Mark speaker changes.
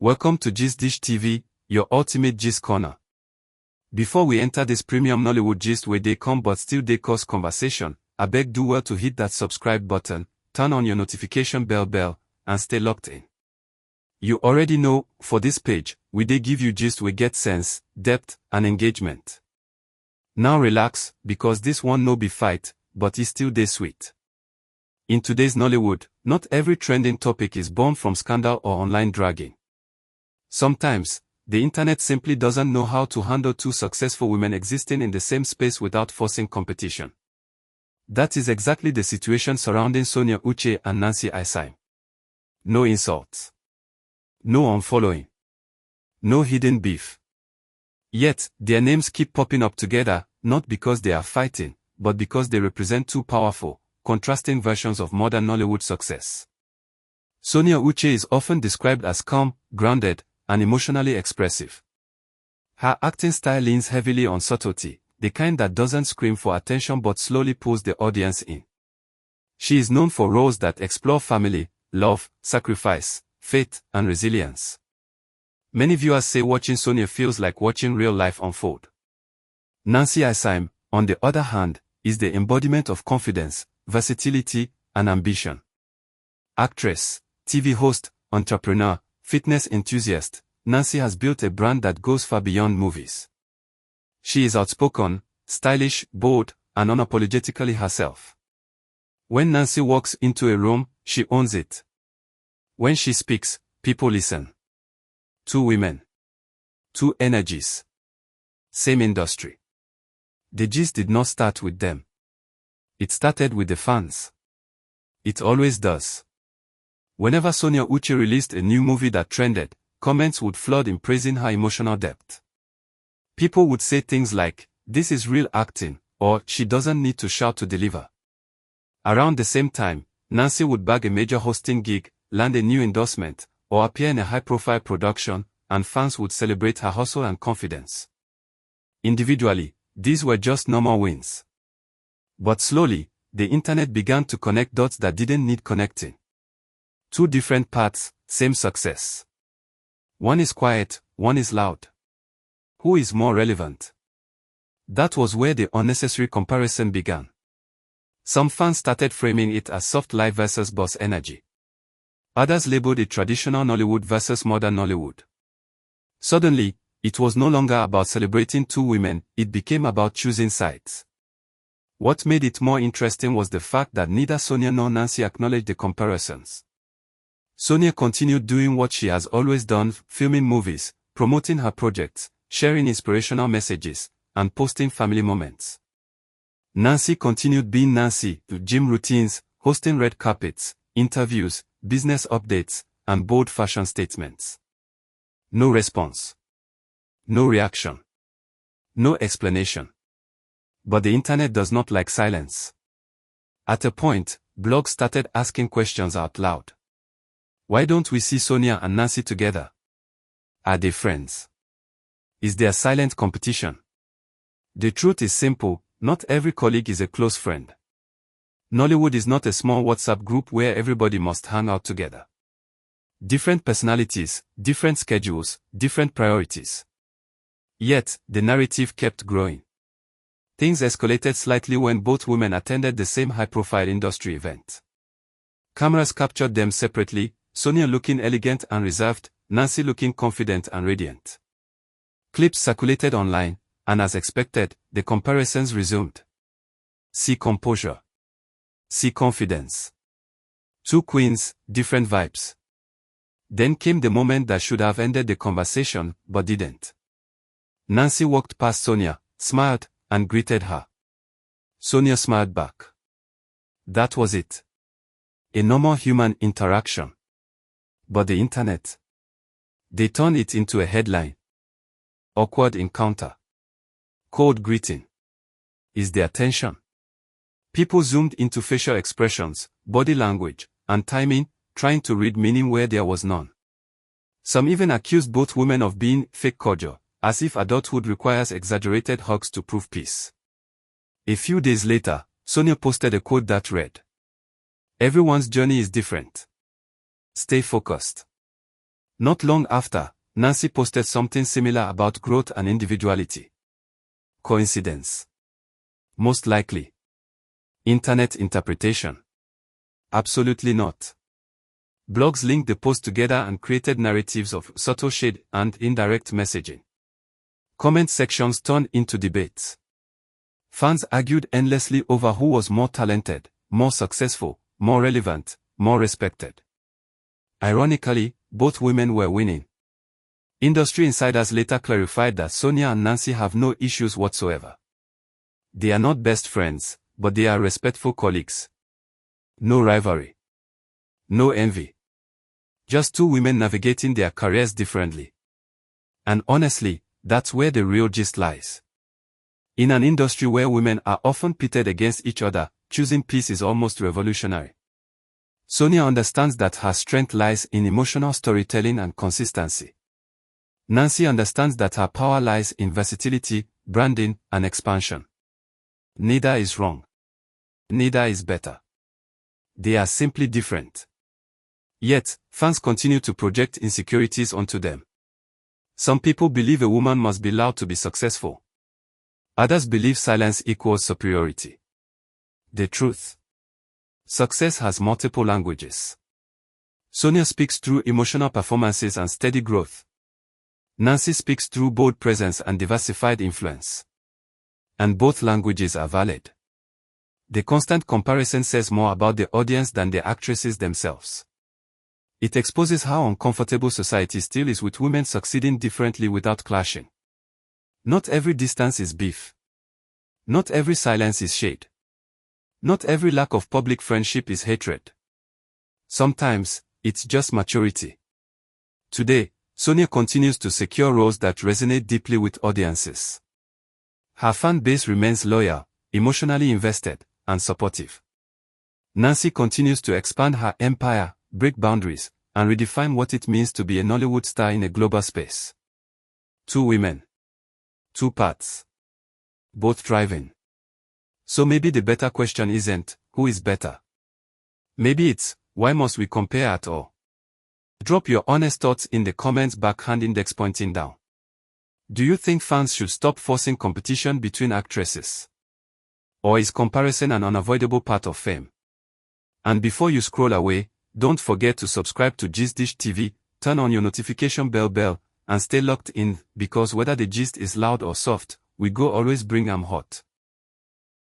Speaker 1: Welcome to Gist Dish TV, your ultimate gist corner. Before we enter this premium Nollywood gist where they come but still they cause conversation, I beg do well to hit that subscribe button, turn on your notification bell, and stay locked in. You already know, for this page, we they give you gist we get sense, depth, and engagement. Now relax, because this one no be fight, but is still day sweet. In today's Nollywood, not every trending topic is born from scandal or online dragging. Sometimes, the internet simply doesn't know how to handle two successful women existing in the same space without forcing competition. That is exactly the situation surrounding Sonia Uche and Isime. No insults. No unfollowing. No hidden beef. Yet, their names keep popping up together, not because they are fighting, but because they represent two powerful, contrasting versions of modern Nollywood success. Sonia Uche is often described as calm, grounded, and emotionally expressive. Her acting style leans heavily on subtlety, the kind that doesn't scream for attention but slowly pulls the audience in. She is known for roles that explore family, love, sacrifice, faith, and resilience. Many viewers say watching Sonia feels like watching real life unfold. Isime, on the other hand, is the embodiment of confidence, versatility, and ambition. Actress, TV host, entrepreneur, fitness enthusiast, Nancy has built a brand that goes far beyond movies. She is outspoken, stylish, bold, and unapologetically herself. When Nancy walks into a room, she owns it. When she speaks, people listen. Two women. Two energies. Same industry. The gist did not start with them. It started with the fans. It always does. Whenever Sonia Uche released a new movie that trended, comments would flood in praising her emotional depth. People would say things like, "This is real acting," or "She doesn't need to shout to deliver." Around the same time, Nancy would bag a major hosting gig, land a new endorsement, or appear in a high-profile production, and fans would celebrate her hustle and confidence. Individually, these were just normal wins. But slowly, the internet began to connect dots that didn't need connecting. Two different paths, same success. One is quiet, one is loud. Who is more relevant? That was where the unnecessary comparison began. Some fans started framing it as soft life versus boss energy. Others labeled it traditional Nollywood versus modern Nollywood. Suddenly, it was no longer about celebrating two women, it became about choosing sides. What made it more interesting was the fact that neither Sonia nor Nancy acknowledged the comparisons. Sonia continued doing what she has always done, filming movies, promoting her projects, sharing inspirational messages, and posting family moments. Nancy continued being Nancy, gym routines, hosting red carpets, interviews, business updates, and bold fashion statements. No response. No reaction. No explanation. But the internet does not like silence. At a point, blogs started asking questions out loud. Why don't we see Sonia and Nancy together? Are they friends? Is there silent competition? The truth is simple, not every colleague is a close friend. Nollywood is not a small WhatsApp group where everybody must hang out together. Different personalities, different schedules, different priorities. Yet, the narrative kept growing. Things escalated slightly when both women attended the same high-profile industry event. Cameras captured them separately, Sonia looking elegant and reserved, Nancy looking confident and radiant. Clips circulated online, and as expected, the comparisons resumed. See composure. See confidence. Two queens, different vibes. Then came the moment that should have ended the conversation, but didn't. Nancy walked past Sonia, smiled, and greeted her. Sonia smiled back. That was it. A normal human interaction. But the internet. They turned it into a headline. Awkward encounter. Cold greeting. Is there tension? People zoomed into facial expressions, body language, and timing, trying to read meaning where there was none. Some even accused both women of being fake cordial, as if adulthood requires exaggerated hugs to prove peace. A few days later, Sonia posted a quote that read, "Everyone's journey is different. Stay focused." Not long after, Nancy posted something similar about growth and individuality. Coincidence? Most likely. Internet interpretation? Absolutely not. Blogs linked the post together and created narratives of subtle shade and indirect messaging. Comment sections turned into debates. Fans argued endlessly over who was more talented, more successful, more relevant, more respected. Ironically, both women were winning. Industry insiders later clarified that Sonia and Nancy have no issues whatsoever. They are not best friends, but they are respectful colleagues. No rivalry. No envy. Just two women navigating their careers differently. And honestly, that's where the real gist lies. In an industry where women are often pitted against each other, choosing peace is almost revolutionary. Sonia understands that her strength lies in emotional storytelling and consistency. Nancy understands that her power lies in versatility, branding, and expansion. Neither is wrong. Neither is better. They are simply different. Yet, fans continue to project insecurities onto them. Some people believe a woman must be loud to be successful. Others believe silence equals superiority. The truth. Success has multiple languages. Sonia speaks through emotional performances and steady growth. Nancy speaks through bold presence and diversified influence. And both languages are valid. The constant comparison says more about the audience than the actresses themselves. It exposes how uncomfortable society still is with women succeeding differently without clashing. Not every distance is beef. Not every silence is shade. Not every lack of public friendship is hatred. Sometimes, it's just maturity. Today, Sonia continues to secure roles that resonate deeply with audiences. Her fan base remains loyal, emotionally invested, and supportive. Nancy continues to expand her empire, break boundaries, and redefine what it means to be a Nollywood star in a global space. Two women. Two paths. Both thriving. So maybe the better question isn't, who is better? Maybe it's, why must we compare at all? Drop your honest thoughts in the comments, backhand index pointing down. Do you think fans should stop forcing competition between actresses? Or is comparison an unavoidable part of fame? And before you scroll away, don't forget to subscribe to GistDish TV, turn on your notification bell, and stay locked in, because whether the gist is loud or soft, we go always bring 'em hot.